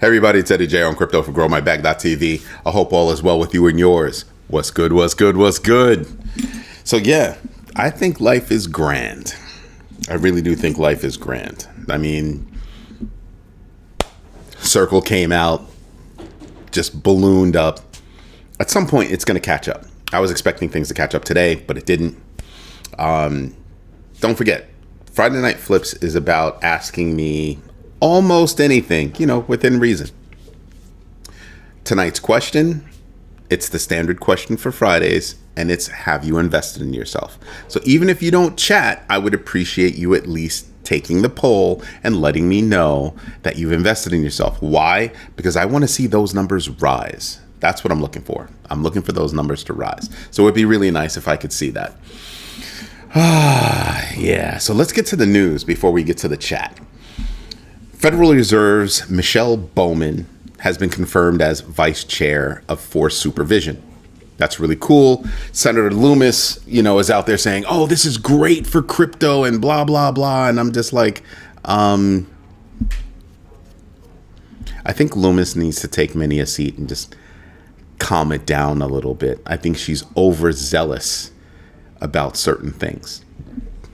Hey everybody, it's Eddie J on Crypto for GrowMyBag.tv. I hope all is well with you and yours. What's good, what's good, what's good? So yeah, I think life is grand. I really do think life is grand. I mean, Circle came out, just ballooned up. At some point, it's going to catch up. I was expecting things to catch up today, but it didn't. Don't forget, Friday Night Flips is about asking me almost anything, within reason. Tonight's question, it's the standard question for Fridays, and it's, have you invested in yourself? So even if you don't chat, I would appreciate you at least taking the poll and letting me know that you've invested in yourself. Why? Because I want to see those numbers rise. That's what I'm looking for. I'm looking for those numbers to rise. So it'd be really nice if I could see that. Yeah. So let's get to the news before we get to the chat. Federal Reserve's Michelle Bowman has been confirmed as vice chair of Force Supervision. That's really cool. Senator Loomis, is out there saying, oh, this is great for crypto and blah, blah, blah. And I'm just like, I think Loomis needs to take many a seat and just calm it down a little bit. I think she's overzealous about certain things.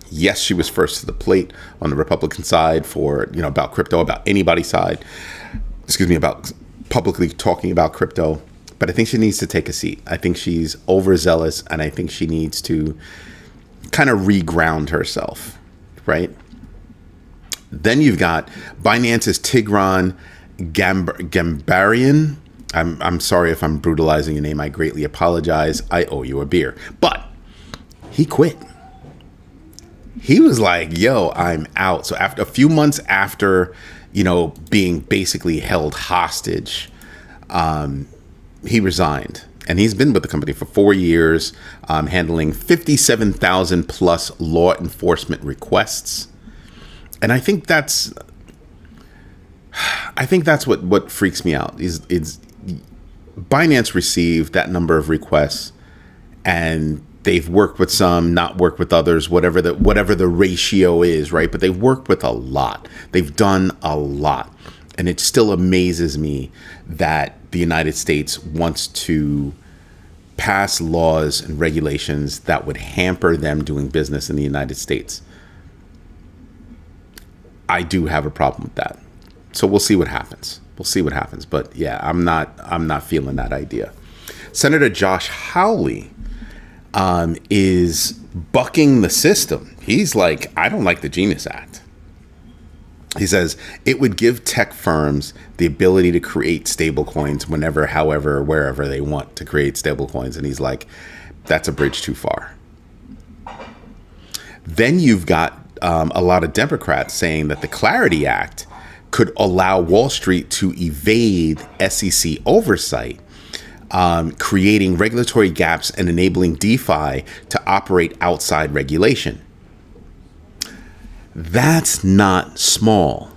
Yes, she was first to the plate on the Republican side for, about crypto, about anybody's side, about publicly talking about crypto. But I think she needs to take a seat. I think she's overzealous, and I think she needs to kind of reground herself, right? Then you've got Binance's Tigran Gambaryan. I'm sorry if I'm brutalizing your name. I greatly apologize. I owe you a beer. But he quit. He was like, yo, I'm out. So after a few months after, being basically held hostage, he resigned. And he's been with the company for 4 years, handling 57,000 plus law enforcement requests. And I think that's what freaks me out. Is Binance received that number of requests, and they've worked with some, not worked with others, whatever the ratio is, right? But they've worked with a lot. They've done a lot. And it still amazes me that the United States wants to pass laws and regulations that would hamper them doing business in the United States. I do have a problem with that. So we'll see what happens. But yeah, I'm not feeling that idea. Senator Josh Hawley is bucking the system. He's like, I don't like the Genius Act. He says it would give tech firms the ability to create stablecoins whenever, however, wherever they want to create stablecoins. And he's like, that's a bridge too far. Then you've got a lot of Democrats saying that the Clarity Act could allow Wall Street to evade SEC oversight, creating regulatory gaps and enabling DeFi to operate outside regulation. That's not small.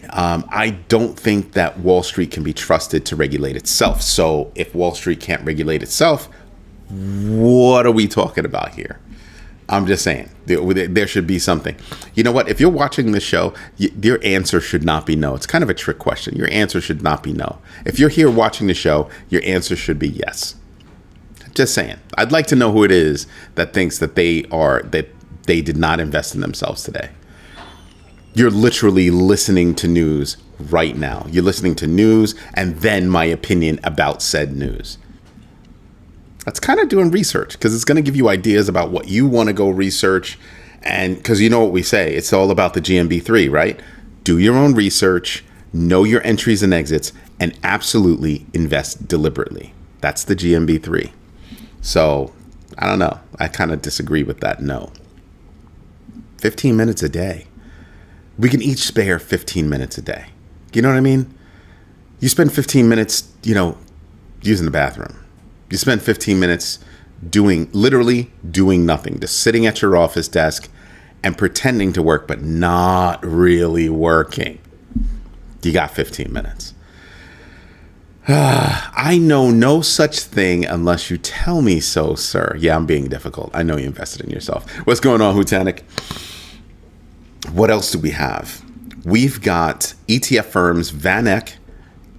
I don't think that Wall Street can be trusted to regulate itself. So if Wall Street can't regulate itself, what are we talking about here? I'm just saying, there should be something. You know what? If you're watching this show, your answer should not be no. It's kind of a trick question. Your answer should not be no. If you're here watching the show, your answer should be yes. Just saying. I'd like to know who it is that thinks that they did not invest in themselves today. You're literally listening to news right now. You're listening to news and then my opinion about said news. That's kind of doing research, because it's going to give you ideas about what you want to go research. And because you know what we say, it's all about the GMB3, right? Do your own research, know your entries and exits, and absolutely invest deliberately. That's the GMB3. So I don't know. I kind of disagree with that. No. 15 minutes a day. We can each spare 15 minutes a day. You know what I mean? You spend 15 minutes, using the bathroom. You spend 15 minutes literally doing nothing, just sitting at your office desk and pretending to work, but not really working. You got 15 minutes. I know no such thing unless you tell me so, sir. Yeah, I'm being difficult. I know you invested in yourself. What's going on, Hutanic? What else do we have? We've got ETF firms VanEck,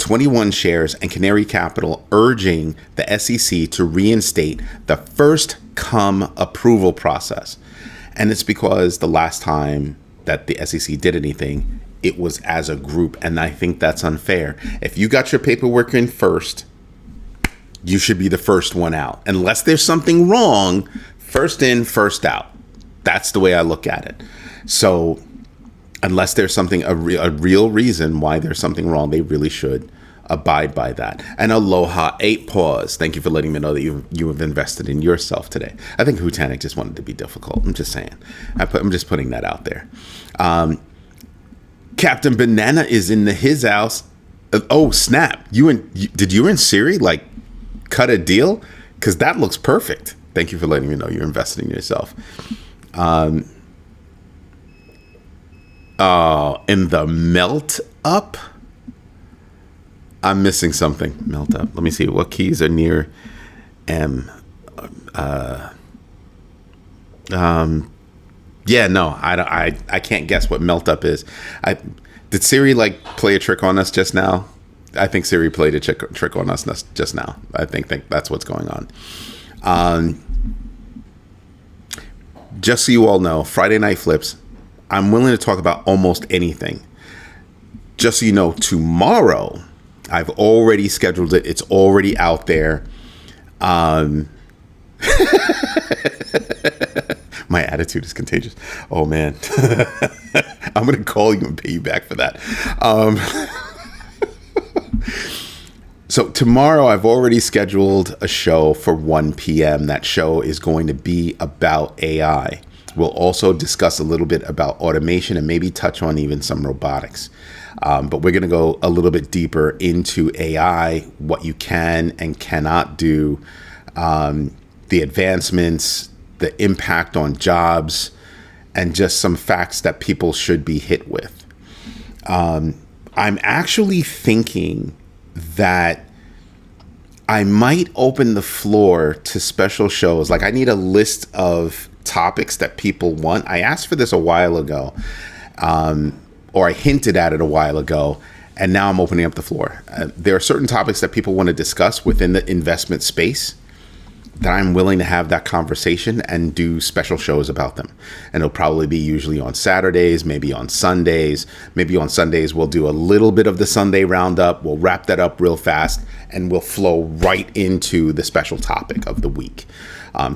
21 shares, and Canary Capital urging the SEC to reinstate the first come approval process. And it's because the last time that the SEC did anything, it was as a group. And I think that's unfair. If you got your paperwork in first, you should be the first one out. Unless there's something wrong, first in, first out. That's the way I look at it. So unless there's something, a real reason why there's something wrong, they really should abide by that. And Aloha 8 Paws, thank you for letting me know that you have invested in yourself today. I think Hutanic just wanted to be difficult. I'm just saying. I'm just putting that out there. Captain Banana is in his house. Oh, snap. Did you and Siri like cut a deal? Because that looks perfect. Thank you for letting me know you're invested in yourself. In the melt up, I'm missing something. Melt up. Let me see. What keys are near M? Yeah, no, I can't guess what melt up is. Did Siri like play a trick on us just now? I think Siri played a trick on us just now. I think that's what's going on. Just so you all know, Friday Night Flips, I'm willing to talk about almost anything. Just so you know, tomorrow, I've already scheduled it. It's already out there. My attitude is contagious. Oh, man. I'm going to call you and pay you back for that. So tomorrow, I've already scheduled a show for 1 p.m. That show is going to be about AI. We'll also discuss a little bit about automation and maybe touch on even some robotics. But we're going to go a little bit deeper into AI, what you can and cannot do, the advancements, the impact on jobs, and just some facts that people should be hit with. I'm actually thinking that I might open the floor to special shows. Like, I need a list of topics that people want. I asked for this a while ago, or I hinted at it a while ago, and now I'm opening up the floor. There are certain topics that people want to discuss within the investment space that I'm willing to have that conversation and do special shows about them. And it'll probably be usually on Saturdays, maybe on Sundays. Maybe on Sundays, we'll do a little bit of the Sunday roundup. We'll wrap that up real fast, and we'll flow right into the special topic of the week.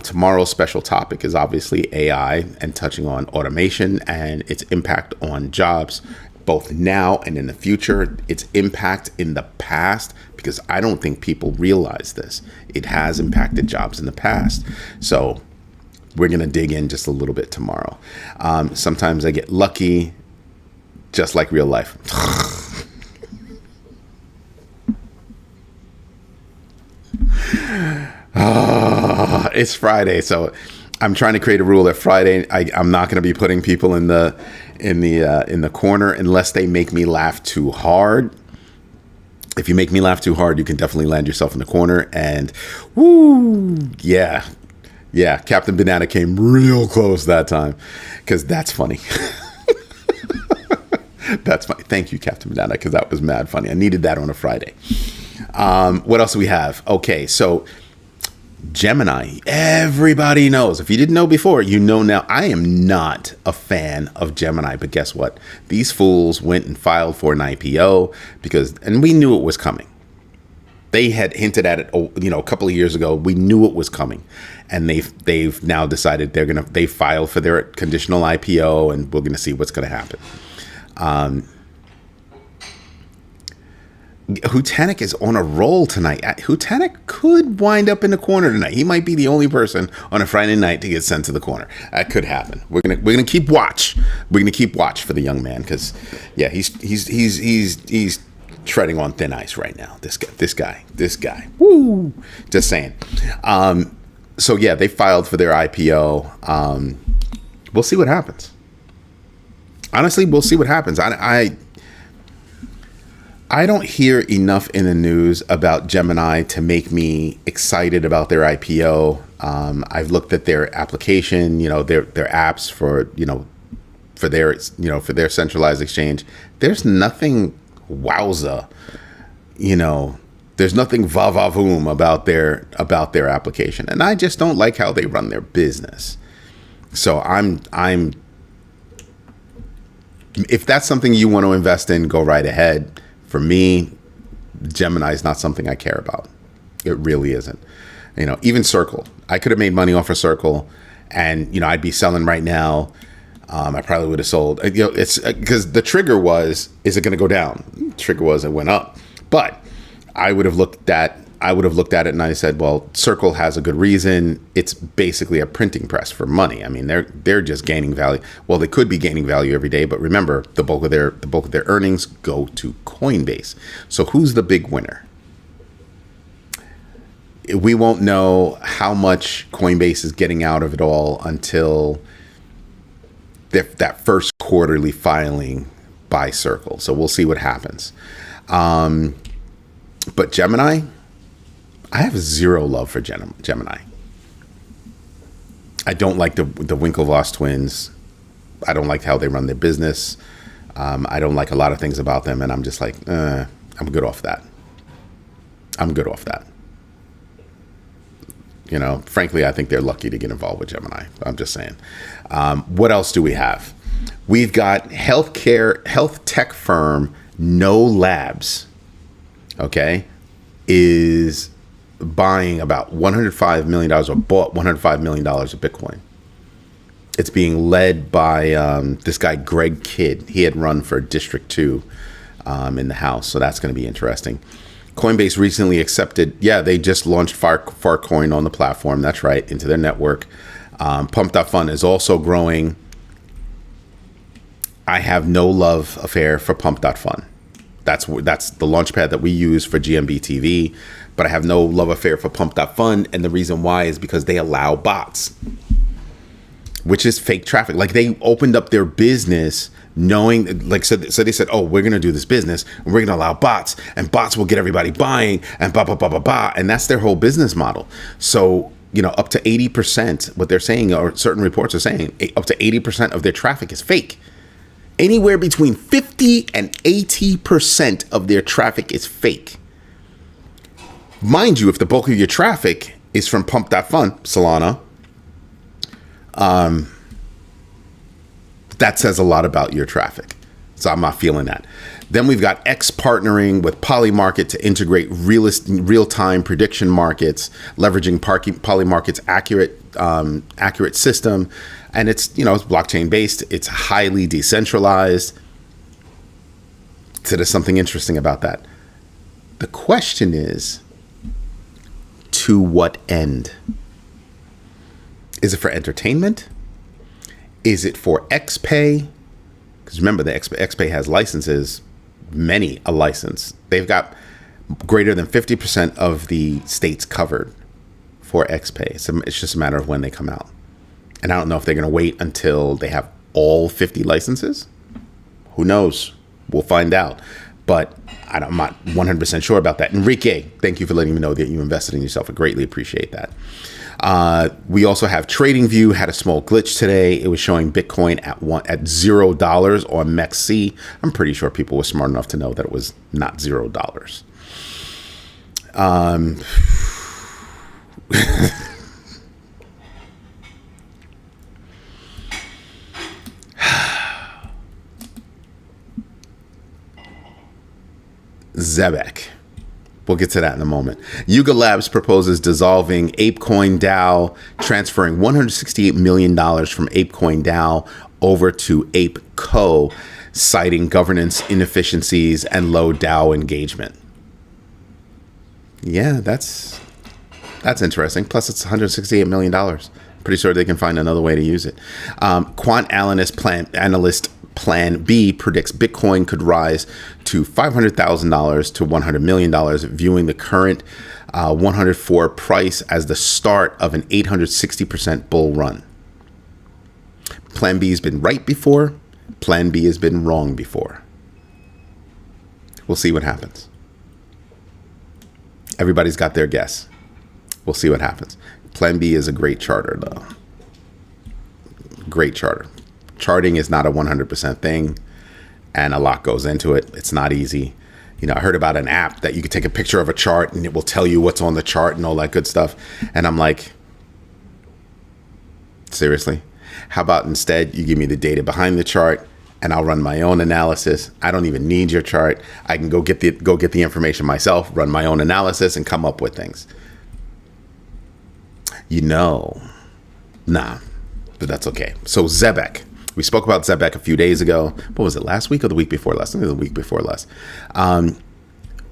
Tomorrow's special topic is obviously AI and touching on automation and its impact on jobs, both now and in the future, its impact in the past, because I don't think people realize this. It has impacted jobs in the past. So we're going to dig in just a little bit tomorrow. Sometimes I get lucky, just like real life. It's Friday, so I'm trying to create a rule that Friday I'm not going to be putting people in the corner unless they make me laugh too hard. If you make me laugh too hard, you can definitely land yourself in the corner. And woo, yeah, Captain Banana came real close that time, because that's funny. That's funny. Thank you, Captain Banana, because that was mad funny. I needed that on a Friday. What else do we have? Okay, so Gemini, everybody knows. If you didn't know before, you know now. I am not a fan of Gemini, but guess what? These fools went and filed for an IPO and we knew it was coming. They had hinted at it, a couple of years ago. We knew it was coming, and they've now decided they filed for their conditional IPO, and we're gonna see what's gonna happen. Hutanic is on a roll tonight. Hutanic could wind up in the corner tonight. He might be the only person on a Friday night to get sent to the corner. That could happen. We're gonna keep watch. We're gonna keep watch for the young man, because he's treading on thin ice right now. This guy. Woo! Just saying. So yeah, they filed for their IPO. We'll see what happens. Honestly, we'll see what happens. I don't hear enough in the news about Gemini to make me excited about their IPO. I've looked at their application, their apps for their centralized exchange. There's nothing wowza you know, there's nothing va-va-voom about their application. And I just don't like how they run their business. So I'm if that's something you want to invest in, go right ahead. For me, Gemini is not something I care about. It really isn't. You know, even Circle, I could have made money off of Circle, and you know, I'd be selling right now. I probably would have sold. You know, it's because the trigger was, is it going to go down? The trigger was, it went up. But I would have looked at it and I said, well, Circle has a good reason. It's basically a printing press for money. I mean, they're just gaining value. Well, they could be gaining value every day, but remember, the bulk of their earnings go to Coinbase. So who's the big winner? We won't know how much Coinbase is getting out of it all until that first quarterly filing by Circle. So we'll see what happens. But Gemini, I have zero love for Gemini. I don't like the Winklevoss twins. I don't like how they run their business. I don't like a lot of things about them, and I'm just like, I'm good off that. You know, frankly, I think they're lucky to get involved with Gemini. I'm just saying. What else do we have? We've got health tech firm No Labs, okay, is buying about $105 million, or bought $105 million of Bitcoin. It's being led by this guy, Greg Kidd. He had run for District 2 in the House, so that's going to be interesting. Coinbase recently accepted, they just launched Farcoin on the platform. That's right, into their network. Pump.fund is also growing. I have no love affair for Pump.fund. That's the launchpad that we use for GMB TV, but I have no love affair for Pump.fund, and the reason why is because they allow bots, which is fake traffic. Like, they opened up their business knowing, like, so they said, oh, we're going to do this business and we're going to allow bots, and bots will get everybody buying, and and that's their whole business model. So, you know, up to 80%, what they're saying, or certain reports are saying, up to 80% of their traffic is fake. Anywhere between 50 and 80% of their traffic is fake. Mind you, if the bulk of your traffic is from Pump.fund, Solana, that says a lot about your traffic. So I'm not feeling that. Then we've got X partnering with Polymarket to integrate real-time prediction markets, leveraging Polymarket's accurate system. And it's, you know, it's blockchain based. It's highly decentralized. So there's something interesting about that. The question is, to what end? Is it for entertainment? Is it for XPay? Because remember, the XPay has licenses, many a license. They've got greater than 50% of the states covered for XPay. So it's just a matter of when they come out. And I don't know if they're going to wait until they have all 50 licenses. Who knows? We'll find out. But I'm not 100% sure about that. Enrique, thank you for letting me know that you invested in yourself. I greatly appreciate that. We also have TradingView had a small glitch today. It was showing Bitcoin at $0 on MEXC. I'm pretty sure people were smart enough to know that it was not $0. Zebek. We'll get to that in a moment. Yuga Labs proposes dissolving ApeCoin DAO, transferring $168 million from ApeCoin DAO over to ApeCo, citing governance inefficiencies and low DAO engagement. Yeah, that's interesting. Plus, it's $168 million. Pretty sure they can find another way to use it. Quant analyst Plan B predicts Bitcoin could rise to $500,000 to $100 million, viewing the current 104 price as the start of an 860% bull run. Plan B has been right before. Plan B has been wrong before. We'll see what happens. Everybody's got their guess. We'll see what happens. Plan B is a great charter, though. Great charter. Charting is not a 100% thing, and a lot goes into it. It's not easy. I heard about an app that you could take a picture of a chart and it will tell you what's on the chart and all that good stuff. And I'm like, seriously? How about instead you give me the data behind the chart and I'll run my own analysis. I don't even need your chart. I can go get the information myself, run my own analysis, and come up with things. Nah, but that's okay. So Zebek. We spoke about Zebek a few days ago. What was it, last week or the week before last? I think it was the week before last.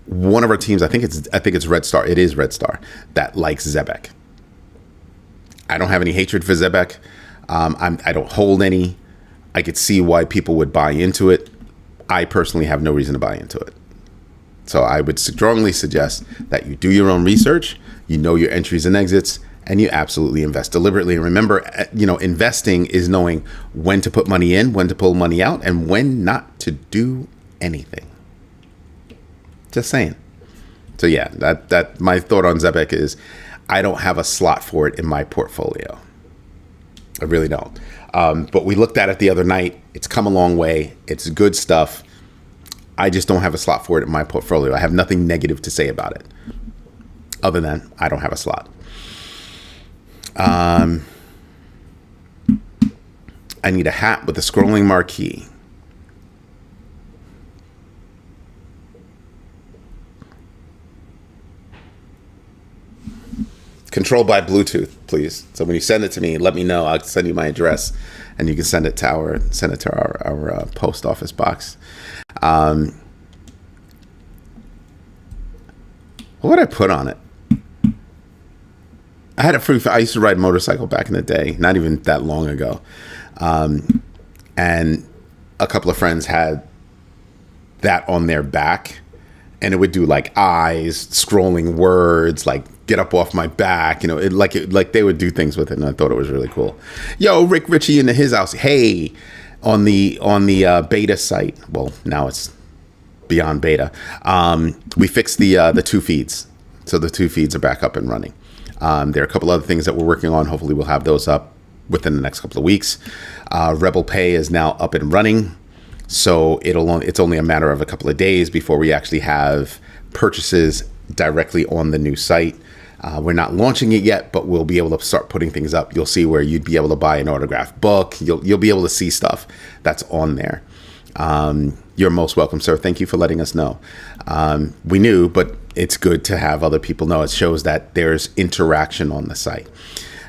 One of our teams, I think it's Red Star. It is Red Star that likes Zebek. I don't have any hatred for Zebek. I don't hold any. I could see why people would buy into it. I personally have no reason to buy into it. So I would strongly suggest that you do your own research, you know your entries and exits, and you absolutely invest deliberately. And remember, investing is knowing when to put money in, when to pull money out, and when not to do anything. Just saying. So yeah, that my thought on Zebek is I don't have a slot for it in my portfolio. I really don't. But we looked at it the other night. It's come a long way. It's good stuff. I just don't have a slot for it in my portfolio. I have nothing negative to say about it other than I don't have a slot. I need a hat with a scrolling marquee. Controlled by Bluetooth, please. So when you send it to me, let me know. I'll send you my address, and you can send it to our post office box. What would I put on it? I had a free. I used to ride motorcycle back in the day, not even that long ago, and a couple of friends had that on their back, and it would do like eyes, scrolling words, like "get up off my back," like they would do things with it, and I thought it was really cool. Yo, Rick Ritchie into his house. Hey, on the beta site. Well, now it's beyond beta. We fixed the two feeds, so the two feeds are back up and running. There are a couple other things that we're working on. Hopefully we'll have those up within the next couple of weeks. Rebel Pay is now up and running. So it's only a matter of a couple of days before we actually have purchases directly on the new site. We're not launching it yet, but we'll be able to start putting things up. You'll see where you'd be able to buy an autographed book. You'll be able to see stuff that's on there. You're most welcome, sir. Thank you for letting us know. We knew, but it's good to have other people know. It shows that there's interaction on the site.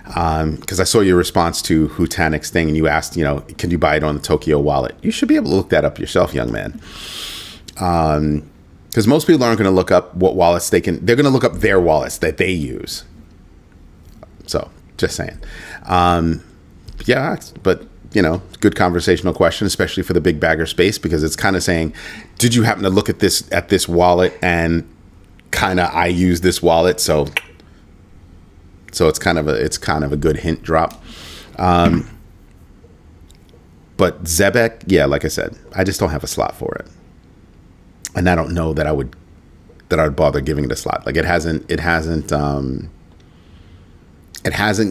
Because I saw your response to Hutanic's thing, and you asked, can you buy it on the Tokyo wallet? You should be able to look that up yourself, young man. Because most people aren't going to look up what wallets they're going to look up their wallets that they use. So, just saying. Yeah, but, good conversational question, especially for the big bagger space, because it's kind of saying, did you happen to look at this wallet and kind of I use this wallet, so it's kind of a good hint drop. But Zebek, yeah, like I said, I just don't have a slot for it. And I don't know that I would bother giving it a slot. Like it hasn't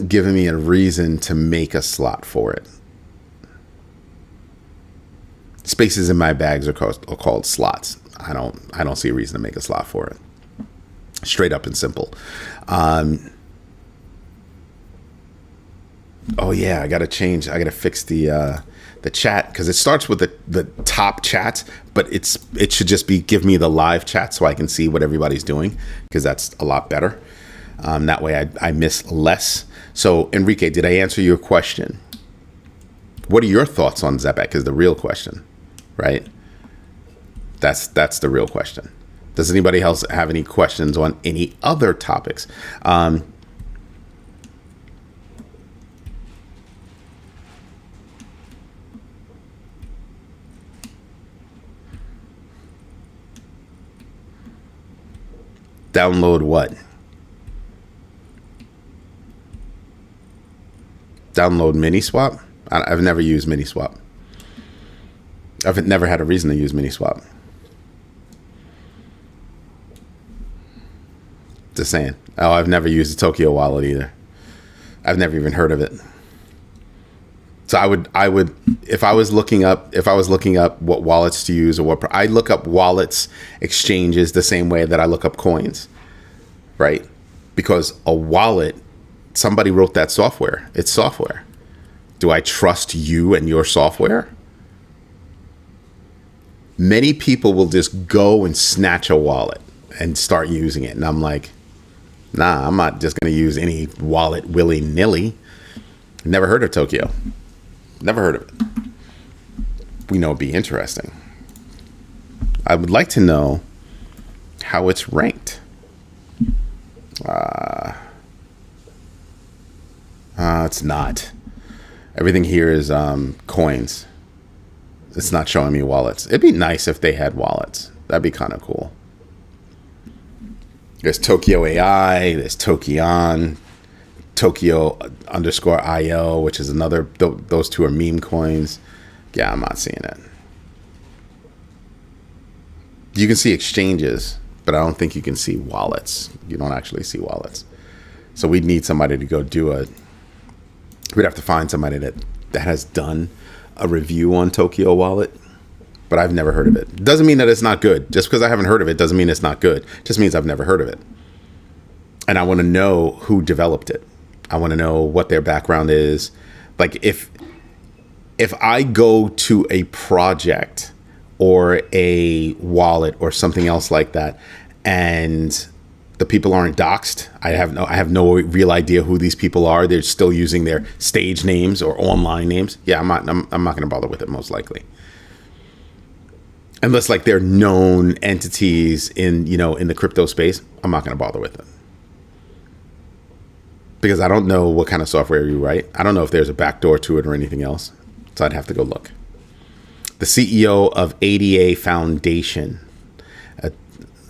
given me a reason to make a slot for it. Spaces in my bags are called slots. I don't see a reason to make a slot for it. Straight up and simple. Oh yeah, I gotta fix the chat, because it starts with the top chat, but it should just be give me the live chat so I can see what everybody's doing, because that's a lot better. That way I miss less. So Enrique, did I answer your question? What are your thoughts on Zebek is the real question, right? That's the real question. Does anybody else have any questions on any other topics? Download what? Download Miniswap? I've never used Miniswap. I've never had a reason to use Miniswap. Just saying. Oh, I've never used the Tokyo wallet either. I've never even heard of it. So I would, if I was looking up what wallets to use, or I look up wallets exchanges the same way that I look up coins, right? Because a wallet, somebody wrote that software. It's software. Do I trust you and your software? Many people will just go and snatch a wallet and start using it. And I'm like, nah, I'm not just going to use any wallet willy-nilly. Never heard of Tokyo. Never heard of it. We know it'd be interesting. I would like to know how it's ranked. It's not. Everything here is coins. It's not showing me wallets. It'd be nice if they had wallets. That'd be kind of cool. There's Tokyo AI. There's Tokion. Tokyo_IO, which is another. Those two are meme coins. Yeah, I'm not seeing it. You can see exchanges, but I don't think you can see wallets. You don't actually see wallets. So we'd need somebody to go do we'd have to find somebody that has done a review on Tokyo Wallet, but I've never heard of it. Doesn't mean that it's not good. Just because I haven't heard of it doesn't mean it's not good. Just means I've never heard of it. And I want to know who developed it. I want to know what their background is. Like if I go to a project or a wallet or something else like that, and the people aren't doxxed, I have no real idea who these people are. They're still using their stage names or online names. Yeah, I'm not going to bother with it, most likely. Unless like they're known entities in the crypto space, I'm not going to bother with it. Because I don't know what kind of software you write. I don't know if there's a backdoor to it or anything else. So I'd have to go look. The CEO of ADA Foundation, a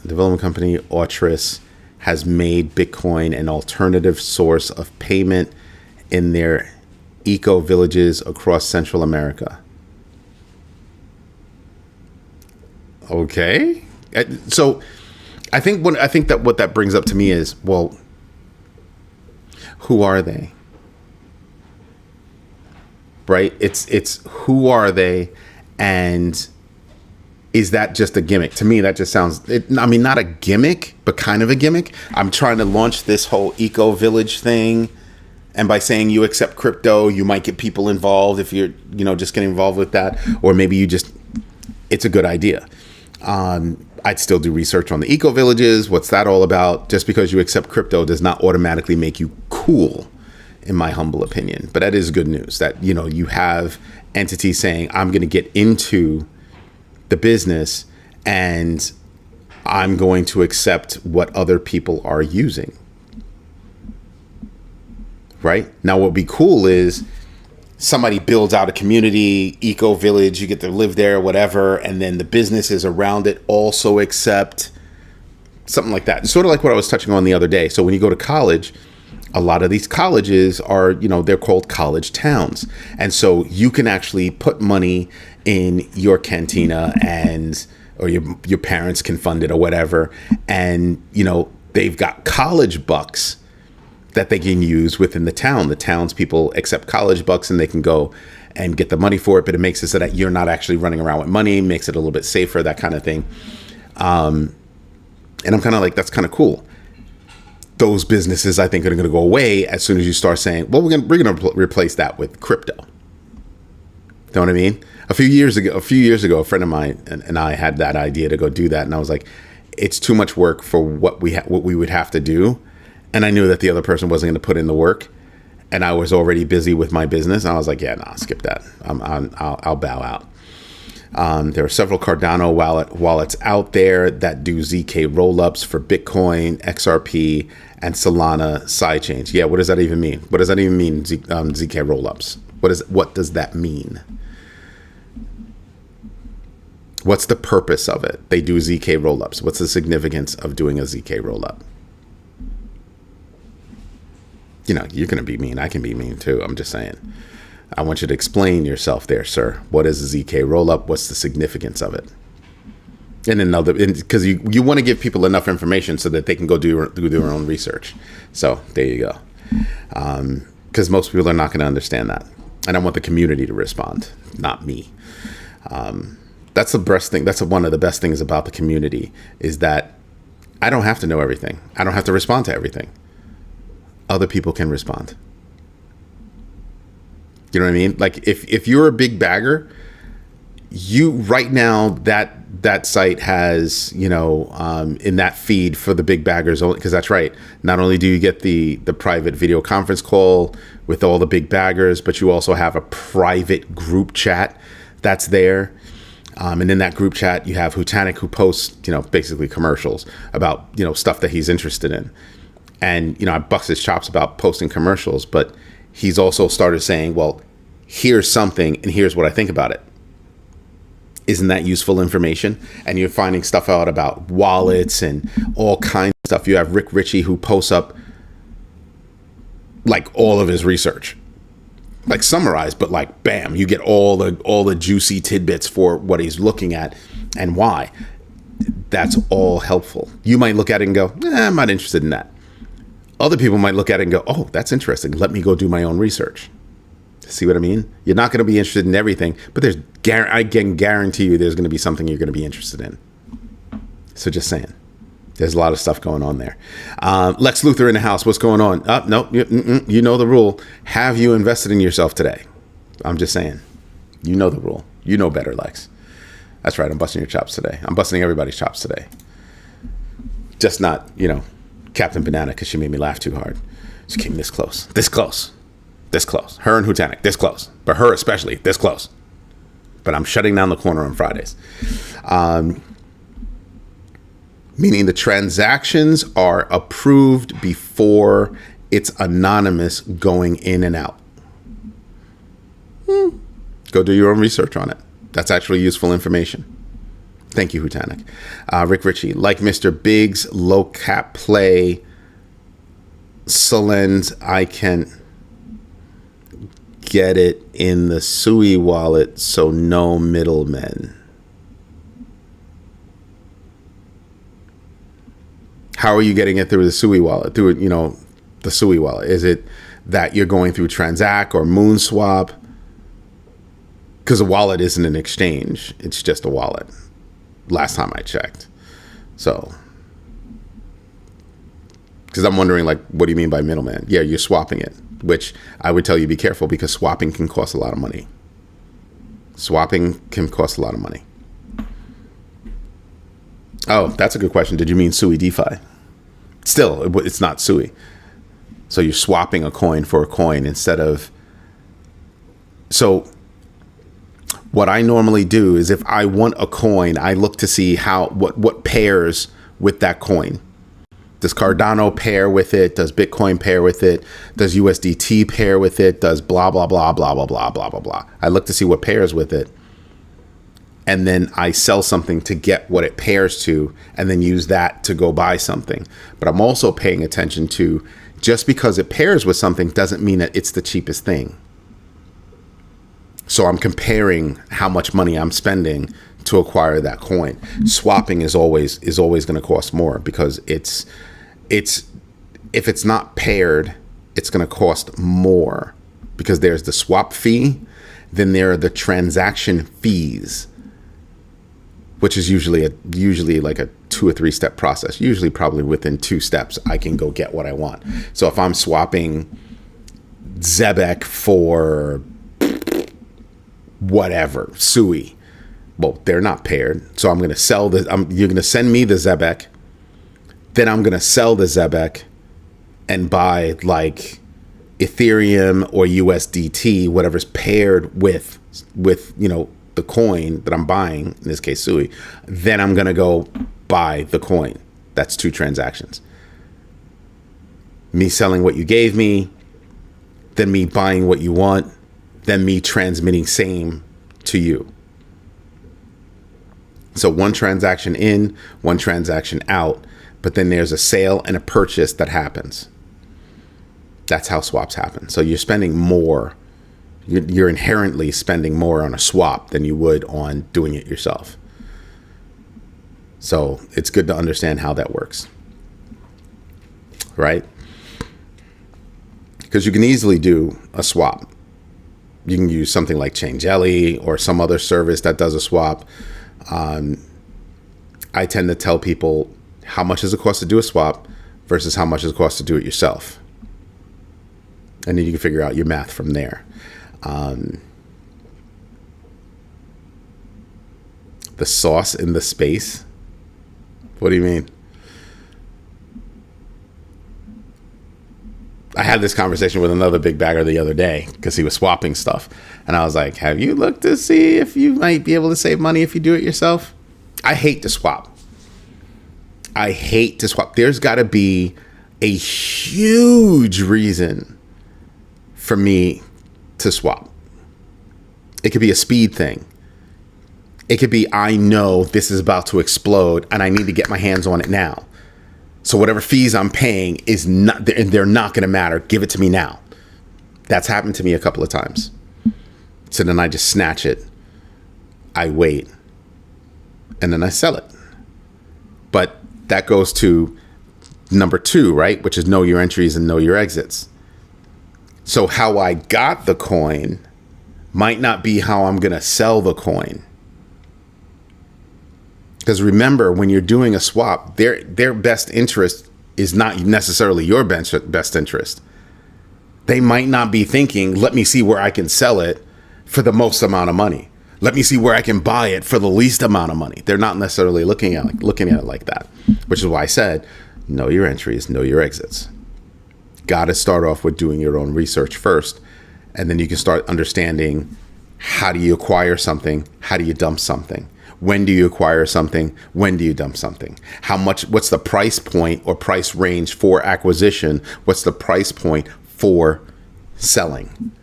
development company, Autris, has made Bitcoin an alternative source of payment in their eco villages across Central America. Okay. So I think that what that brings up to me is, well, who are they? Right? It's who are they, and is that just a gimmick? To me, that just sounds, not a gimmick, but kind of a gimmick. I'm trying to launch this whole eco village thing, and by saying you accept crypto, you might get people involved if you're, just getting involved with that, or maybe it's a good idea. I'd still do research on the eco villages. What's that all about? Just because you accept crypto does not automatically make you cool, in my humble opinion. But that is good news that, you have entities saying, I'm going to get into the business and I'm going to accept what other people are using. Right? Now, what would be cool is somebody builds out a community, eco village, you get to live there, whatever, and then the businesses around it also accept something like that. It's sort of like what I was touching on the other day. So when you go to college, a lot of these colleges are, they're called college towns. And so you can actually put money in your cantina or your parents can fund it or whatever. And, they've got college bucks that they can use within the town. The townspeople accept college bucks and they can go and get the money for it, but it makes it so that you're not actually running around with money, makes it a little bit safer, that kind of thing. And I'm kind of like, that's kind of cool. Those businesses, I think, are going to go away as soon as you start saying, well, we're going to replace that with crypto. Know what I mean? A few years ago, a friend of mine and I had that idea to go do that. And I was like, it's too much work for what we would have to do. And I knew that the other person wasn't going to put in the work, and I was already busy with my business. And I was like, yeah, nah, skip that. I'll bow out. There are several Cardano wallets out there that do ZK rollups for Bitcoin, XRP, and Solana sidechains. Yeah, what does that even mean? What does that even mean, ZK rollups? What does that mean? What's the purpose of it? They do ZK rollups. What's the significance of doing a ZK rollup? You're going to be mean. I can be mean too. I'm just saying. I want you to explain yourself there, sir. What is a ZK rollup? What's the significance of it? And because you want to give people enough information so that they can go do their own research. So there you go. Because most people are not going to understand that. And I want the community to respond, not me. That's the best thing. That's one of the best things about the community, is that I don't have to know everything. I don't have to respond to everything. Other people can respond. You know what I mean? Like if you're a big bagger, you right now that site has, in that feed for the big baggers only, because that's right. Not only do you get the private video conference call with all the big baggers, but you also have a private group chat that's there. And in that group chat, you have Hutanik, who posts, basically commercials about, stuff that he's interested in. And, I bust his chops about posting commercials, but he's also started saying, well, here's something and here's what I think about it. Isn't that useful information? And you're finding stuff out about wallets and all kinds of stuff. You have Rick Ritchie, who posts up like all of his research, like summarized, but like, bam, you get all the juicy tidbits for what he's looking at and why. That's all helpful. You might look at it and go, I'm not interested in that. Other people might look at it and go, oh, that's interesting. Let me go do my own research. See what I mean? You're not going to be interested in everything, but I can guarantee you there's going to be something you're going to be interested in. So just saying, there's a lot of stuff going on there. Lex Luthor in the house. What's going on? No, you know the rule. Have you invested in yourself today? I'm just saying, you know the rule. You know better, Lex. That's right. I'm busting your chops today. I'm busting everybody's chops today. Just not, Captain Banana, because she made me laugh too hard. She came this close. Her and Hutanik, this close. But her especially, this close. But I'm shutting down the corner on Fridays. Meaning the transactions are approved before it's anonymous going in and out. Go do your own research on it. That's actually useful information. Thank you, Hutanik. Rick Ritchie, like Mr. Biggs, low cap play, Solens, I can get it in the SUI wallet, so no middlemen. How are you getting it through the SUI wallet? Through, the SUI wallet? Is it that you're going through Transact or Moonswap? Because a wallet isn't an exchange. It's just a wallet. Last time I checked. So, because I'm wondering, like, what do you mean by middleman? Yeah, you're swapping it, which I would tell you be careful, because swapping can cost a lot of money. Oh, that's a good question. Did you mean SUI DeFi? Still, it's not SUI. So you're swapping a coin for a coin instead of... So what I normally do is, if I want a coin, I look to see what pairs with that coin. Does Cardano pair with it? Does Bitcoin pair with it? Does USDT pair with it? Does blah, blah, blah, blah, blah, blah, blah, blah, blah. I look to see what pairs with it. And then I sell something to get what it pairs to, and then use that to go buy something. But I'm also paying attention to, just because it pairs with something doesn't mean that it's the cheapest thing. So I'm comparing how much money I'm spending to acquire that coin. Swapping is always going to cost more, because it's if it's not paired, it's going to cost more, because there's the swap fee, then there are the transaction fees, which is usually like a 2 or 3 step process. Usually probably within 2 steps, I can go get what I want. So if I'm swapping Zebek for whatever, SUI, well, they're not paired. So I'm going to sell you're going to send me the Zebek. Then I'm going to sell the Zebek and buy like Ethereum or USDT, whatever's paired with the coin that I'm buying, in this case SUI. Then I'm going to go buy the coin. That's 2 transactions. Me selling what you gave me, then me buying what you want, then me transmitting same to you. So 1 transaction in, 1 transaction out, but then there's a sale and a purchase that happens. That's how swaps happen. So you're spending more. You're inherently spending more on a swap than you would on doing it yourself. So it's good to understand how that works, right? Because you can easily do a swap. You can use something like Changelly or some other service that does a swap. I tend to tell people how much does it cost to do a swap versus how much does it cost to do it yourself. And then you can figure out your math from there. The sauce in the space? What do you mean? I had this conversation with another big bagger the other day because he was swapping stuff. And I was like, have you looked to see if you might be able to save money if you do it yourself? I hate to swap. There's got to be a huge reason for me to swap. It could be a speed thing. It could be, I know this is about to explode and I need to get my hands on it now. So whatever fees I'm paying they're not going to matter. Give it to me now. That's happened to me a couple of times. So then I just snatch it. I wait. And then I sell it. But that goes to number 2, right? Which is know your entries and know your exits. So how I got the coin might not be how I'm going to sell the coin. Because remember, when you're doing a swap, their best interest is not necessarily your best interest. They might not be thinking, let me see where I can sell it for the most amount of money. Let me see where I can buy it for the least amount of money. They're not necessarily looking at it like that, which is why I said, know your entries, know your exits. Got to start off with doing your own research first, and then you can start understanding how do you acquire something, how do you dump something. When do you acquire something? When do you dump something? How much? What's the price point or price range for acquisition? What's the price point for selling?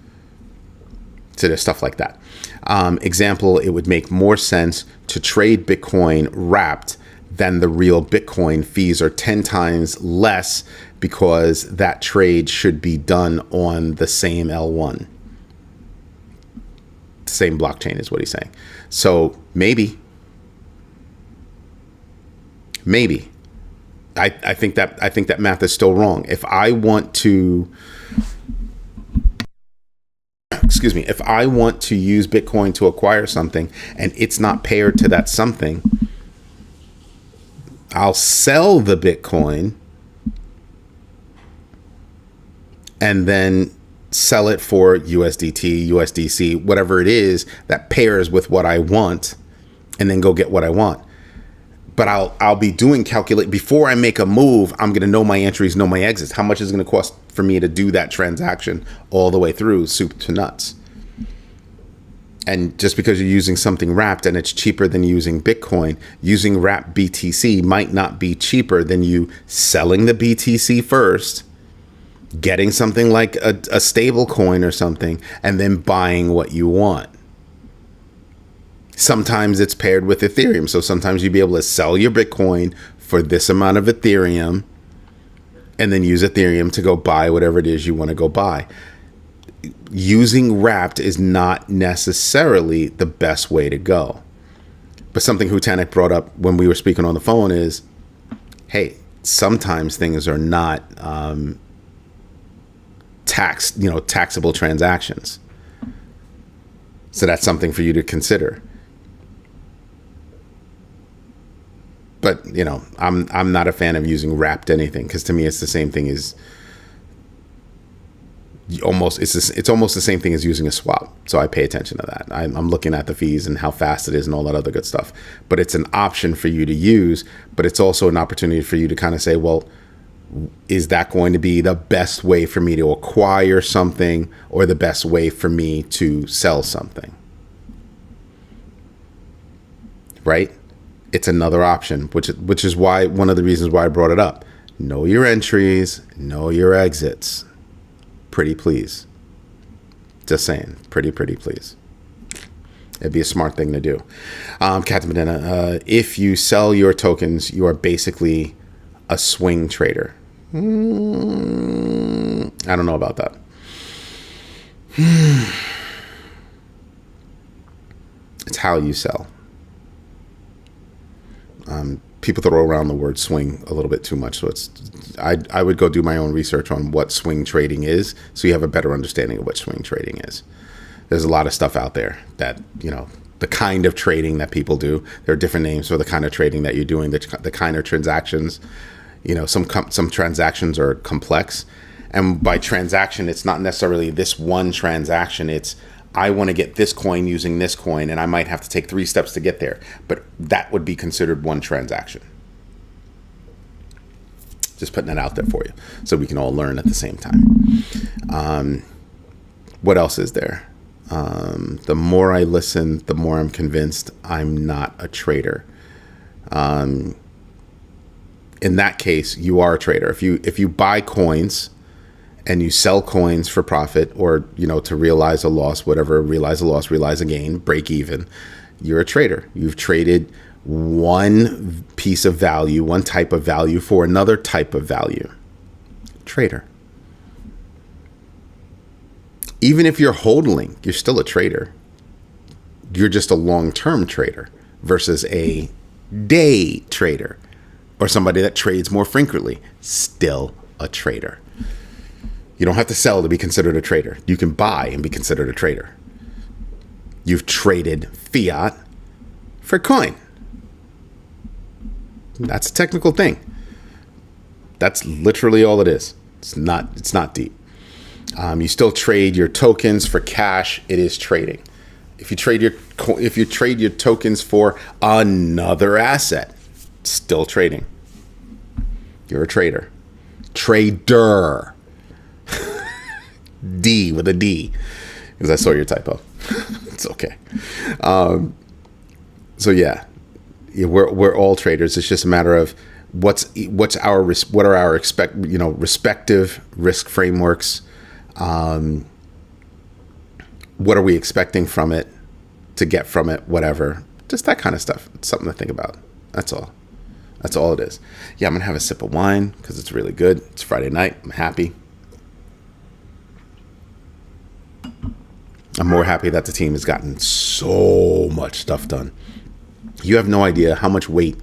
So there's stuff like that. Example, it would make more sense to trade Bitcoin wrapped than the real Bitcoin. Fees are 10 times less because that trade should be done on the same L1. Same blockchain is what he's saying. So maybe. I think that math is still wrong. If I want to if I want to use Bitcoin to acquire something and it's not paired to that something, I'll sell the Bitcoin and then sell it for USDT, USDC, whatever it is that pairs with what I want, and then go get what I want. But I'll be doing calculate before I make a move. I'm going to know my entries, know my exits. How much is it going to cost for me to do that transaction all the way through, soup to nuts? And just because you're using something wrapped and it's cheaper than using Bitcoin, using wrapped BTC might not be cheaper than you selling the BTC first, getting something like a stable coin or something, and then buying what you want. Sometimes it's paired with Ethereum. So sometimes you'll be able to sell your Bitcoin for this amount of Ethereum and then use Ethereum to go buy whatever it is you want to go buy. Using wrapped is not necessarily the best way to go. But something Hutanik brought up when we were speaking on the phone is, hey, sometimes things are not taxable transactions. So that's something for you to consider. But, I'm not a fan of using wrapped anything, because to me it's the same thing as it's almost the same thing as using a swap. So I pay attention to that. I'm looking at the fees and how fast it is and all that other good stuff. But it's an option for you to use, but it's also an opportunity for you to kind of say, well, is that going to be the best way for me to acquire something or the best way for me to sell something? Right? It's another option, which is why one of the reasons why I brought it up. Know your entries, know your exits. Pretty please. Just saying, pretty please. It'd be a smart thing to do. Captain Medina, if you sell your tokens, you are basically a swing trader. I don't know about that. It's how you sell. People throw around the word swing a little bit too much. So I would go do my own research on what swing trading is, so you have a better understanding of what swing trading is. There's a lot of stuff out there that, the kind of trading that people do. There are different names for the kind of trading that you're doing, the kind of transactions. Some transactions are complex. And by transaction, it's not necessarily this one transaction. It's, I want to get this coin using this coin, and I might have to take 3 steps to get there. But that would be considered one transaction. Just putting that out there for you so we can all learn at the same time. What else is there? The more I listen, the more I'm convinced I'm not a trader. In that case, you are a trader. If you buy coins and you sell coins for profit, or, to realize a loss, whatever, realize a loss, realize a gain, break even, you're a trader. You've traded one piece of value, one type of value for another type of value. Trader. Even if you're hodling, you're still a trader. You're just a long-term trader versus a day trader, or somebody that trades more frequently. Still a trader. You don't have to sell to be considered a trader. You can buy and be considered a trader. You've traded fiat for coin. That's a technical thing. That's literally all it is. It's not deep. You still trade your tokens for cash. It is trading. If you trade your tokens for another asset, still trading. You're a trader. Trader. D with a D, because I saw your typo. It's okay. So yeah, we're all traders. It's just a matter of what are our respective risk frameworks. What are we expecting from it, to get from it, whatever. Just that kind of stuff. It's something to think about. That's all. That's all it is. Yeah, I'm going to have a sip of wine because it's really good. It's Friday night. I'm happy. I'm more happy that the team has gotten so much stuff done. You have no idea how much weight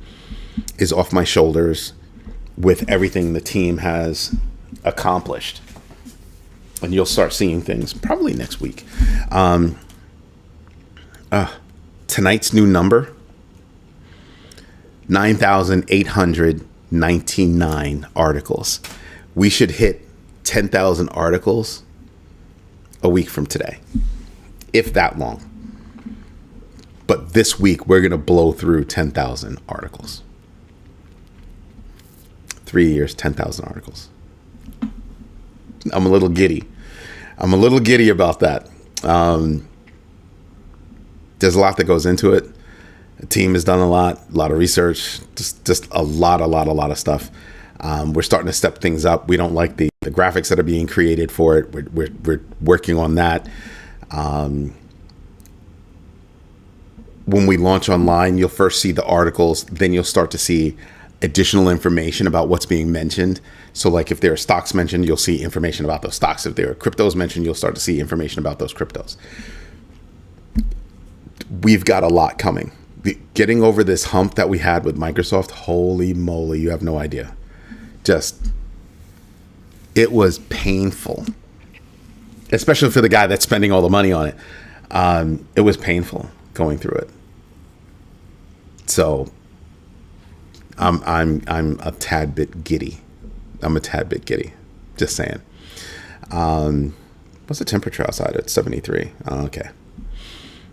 is off my shoulders with everything the team has accomplished. And you'll start seeing things probably next week. Tonight's new number, 9,899 articles. We should hit 10,000 articles a week from today, if that long. But this week, we're going to blow through 10,000 articles. 3 years, 10,000 articles. I'm a little giddy about that. There's a lot that goes into it. The team has done a lot of research, just a lot of stuff. We're starting to step things up. We don't like the graphics that are being created for it. We're working on that. When we launch online, you'll first see the articles, then you'll start to see additional information about what's being mentioned. So like if there are stocks mentioned, you'll see information about those stocks. If there are cryptos mentioned, you'll start to see information about those cryptos. We've got a lot coming. Getting over this hump that we had with Microsoft, holy moly, you have no idea. It was painful, especially for the guy that's spending all the money on it. It was painful going through it. So I'm a tad bit giddy. Just saying. What's the temperature outside? It's 73. Oh, okay.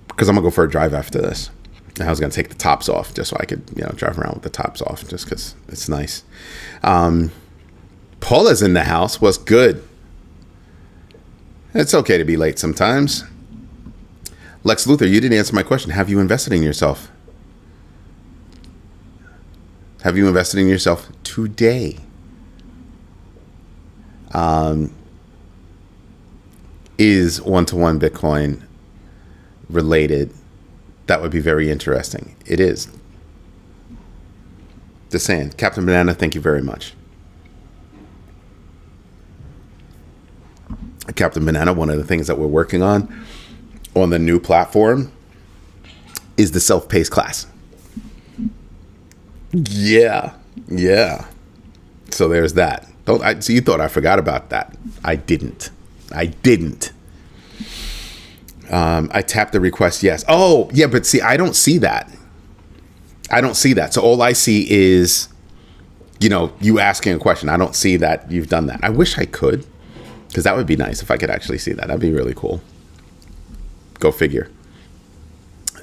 Because I'm gonna go for a drive after this. And I was gonna take the tops off just so I could, drive around with the tops off, just because it's nice. Paula's in the house. What's good? It's okay to be late sometimes. Lex Luthor, you didn't answer my question. Have you invested in yourself? Have you invested in yourself today? Is one-to-one Bitcoin related? That would be very interesting. It is. Just saying. Captain Banana, thank you very much. Captain Banana, one of the things that we're working on the new platform is the self-paced class. Yeah. So there's that. So you thought I forgot about that. I didn't. I tapped the request yes. Oh, yeah, but see, I don't see that. So all I see is, you asking a question. I don't see that you've done that. I wish I could, because that would be nice if I could actually see that. That'd be really cool. Go figure.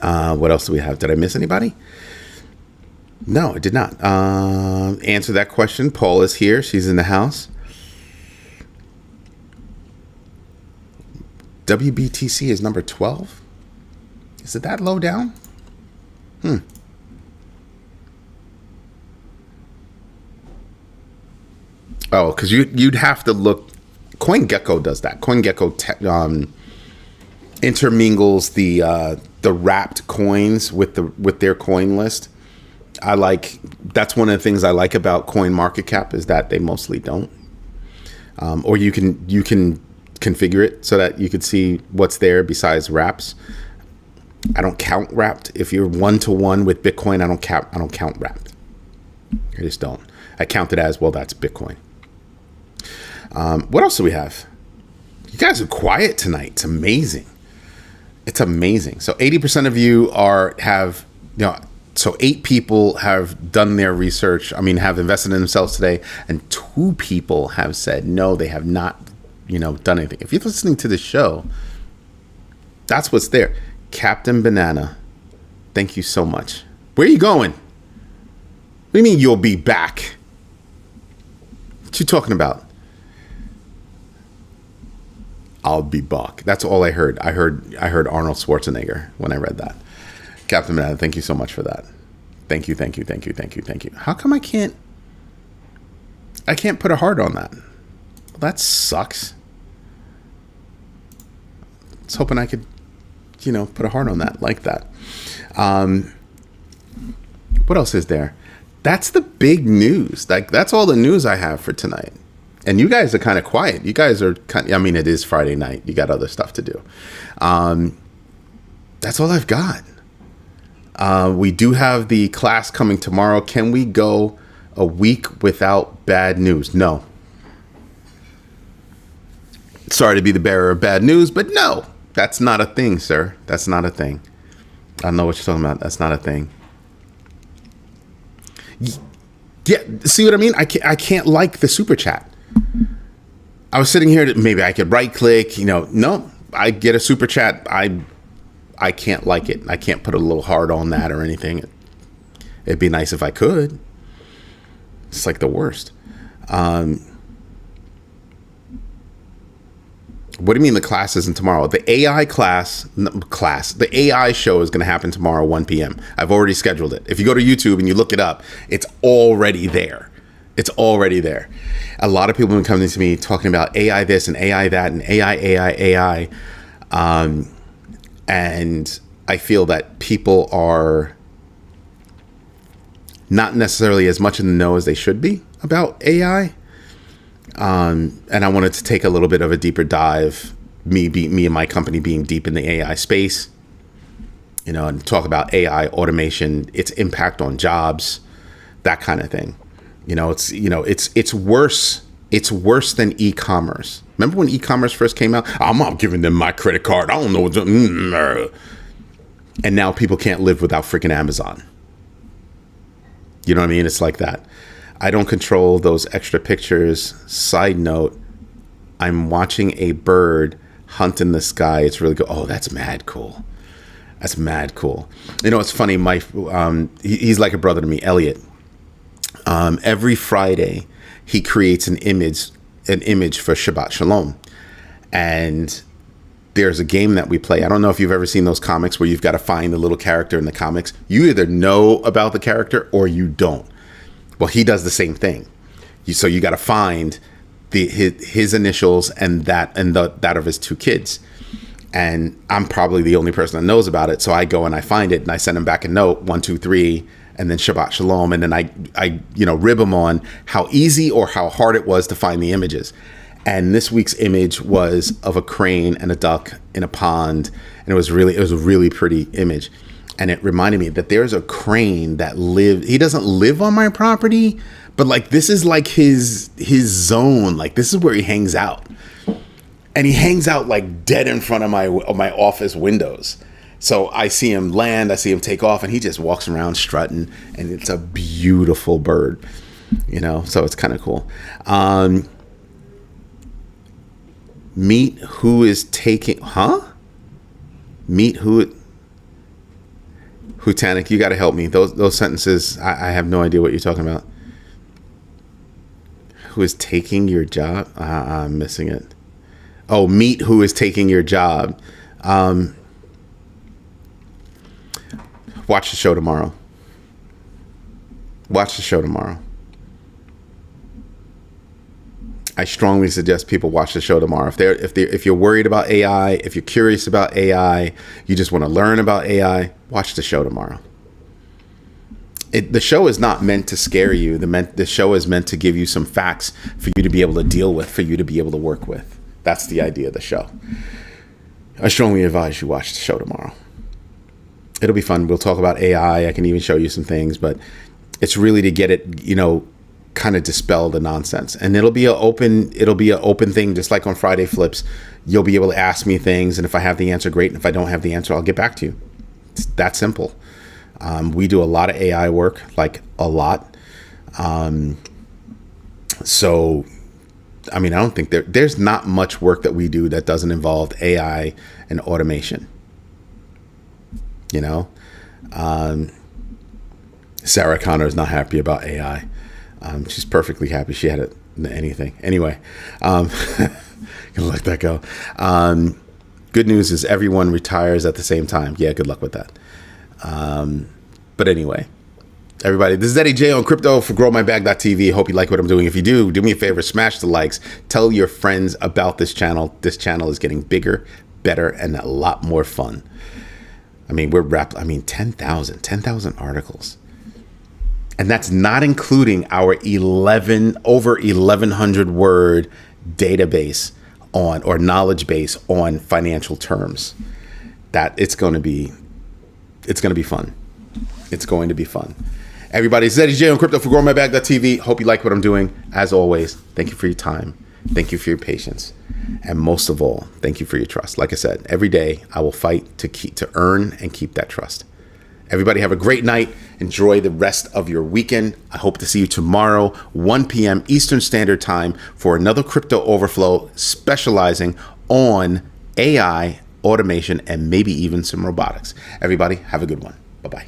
What else do we have? Did I miss anybody? No, I did not. Answer that question. Paul is here. She's in the house. WBTC is number 12. Is it that low down? Oh, because you'd have to look. CoinGecko does that. CoinGecko intermingles the wrapped coins with their coin list. That's one of the things I like about CoinMarketCap is that they mostly don't. Or you can configure it so that you can see what's there besides wraps. I don't count wrapped. If you're 1-to-1 with Bitcoin, I don't count wrapped. I just don't. I count it as, well, that's Bitcoin. What else do we have? You guys are quiet tonight. It's amazing. It's amazing. So 80% of you so 8 people have done their research. Have invested in themselves today, and 2 people have said no, they have not, done anything. If you're listening to the show, that's what's there. Captain Banana, thank you so much. Where are you going? What do you mean you'll be back? What you talking about? I'll be back. That's all I heard. I heard Arnold Schwarzenegger when I read that. Captain Banana, thank you so much for that. Thank you. How come I can't put a heart on that? Well, that sucks. I was hoping I could, put a heart on that like that. What else is there? That's the big news. That's all the news I have for tonight. And you guys are kind of quiet. You guys are it is Friday night. You got other stuff to do. That's all I've got. We do have the class coming tomorrow. Can we go a week without bad news? No. Sorry to be the bearer of bad news, but no, that's not a thing, sir. That's not a thing. I don't know what you're talking about. That's not a thing. Yeah, see what I mean? I can't like the super chat. I was sitting here, maybe I could right click, no, I get a super chat. I can't like it. I can't put a little heart on that or anything. It'd be nice if I could. It's like the worst. What do you mean the class isn't tomorrow? The AI the AI show is going to happen tomorrow, 1 p.m. I've already scheduled it. If you go to YouTube and you look it up, it's already there. It's already there. A lot of people have been coming to me talking about AI this and AI that and AI. And I feel that people are not necessarily as much in the know as they should be about AI. And I wanted to take a little bit of a deeper dive, me and my company being deep in the AI space, and talk about AI automation, its impact on jobs, that kind of thing. It's worse. It's worse than e-commerce. Remember when e-commerce first came out? I'm not giving them my credit card. I don't know what's. And now people can't live without freaking Amazon. You know what I mean? It's like that. I don't control those extra pictures. Side note, I'm watching a bird hunt in the sky. It's really good. Oh, that's mad cool. That's mad cool. It's funny. He's like a brother to me, Elliot. Every Friday, he creates an image for Shabbat Shalom. And there's a game that we play. I don't know if you've ever seen those comics where you've got to find the little character in the comics. You either know about the character or you don't. Well, he does the same thing. So you got to find his initials and that of his 2 kids. And I'm probably the only person that knows about it. So I go and I find it and I send him back a note, 1, 2, 3, and then Shabbat Shalom. And then I rib him on how easy or how hard it was to find the images. And this week's image was of a crane and a duck in a pond. And it was a really pretty image. And it reminded me that there's a crane that he doesn't live on my property, but this is like his zone. Like, this is where he hangs out. And he hangs out like dead in front of my office windows. So I see him land, I see him take off, and he just walks around strutting, and it's a beautiful bird, you know, so it's kind of cool. Meet who is taking, Meet who, Hutanic, you got to help me. Those sentences, I have no idea what you're talking about. Who is taking your job? I'm missing it. Oh, meet who is taking your job. Watch the show tomorrow. Watch the show tomorrow. I strongly suggest people watch the show tomorrow. If you're worried about AI, if you're curious about AI, you just want to learn about AI, watch the show tomorrow. The show is not meant to scare you. The show is meant to give you some facts for you to be able to deal with, for you to be able to work with. That's the idea of the show. I strongly advise you watch the show tomorrow. It'll be fun. We'll talk about AI. I can even show you some things, but it's really to get it, you know, kind of dispel the nonsense. And it'll be an open thing, just like on Friday Flips. You'll be able to ask me things, and if I have the answer, great. And if I don't have the answer, I'll get back to you. It's that simple. We do a lot of AI work, like a lot. So, I mean, I don't think there's not much work that we do that doesn't involve AI and automation. You know, Sarah Connor is not happy about AI. She's perfectly happy she had it anything. Anyway, gonna let that go. Good news is everyone retires at the same time. Yeah, good luck with that. But anyway, everybody, this is Eddie J on crypto for growmybag.tv. Hope you like what I'm doing. If you do me a favor, smash the likes. Tell your friends about this channel. This channel is getting bigger, better, and a lot more fun. I mean, 10,000 articles. And that's not including our over 1,100 word database or knowledge base on financial terms. It's going to be fun. It's going to be fun. Everybody, it's Eddie J on crypto for growmybag.tv. Hope you like what I'm doing. As always, thank you for your time. Thank you for your patience. And most of all, thank you for your trust. Like I said, every day I will fight to earn and keep that trust. Everybody have a great night. Enjoy the rest of your weekend. I hope to see you tomorrow, 1 p.m. Eastern Standard Time for another Crypto Overflow specializing on AI, automation, and maybe even some robotics. Everybody have a good one. Bye-bye.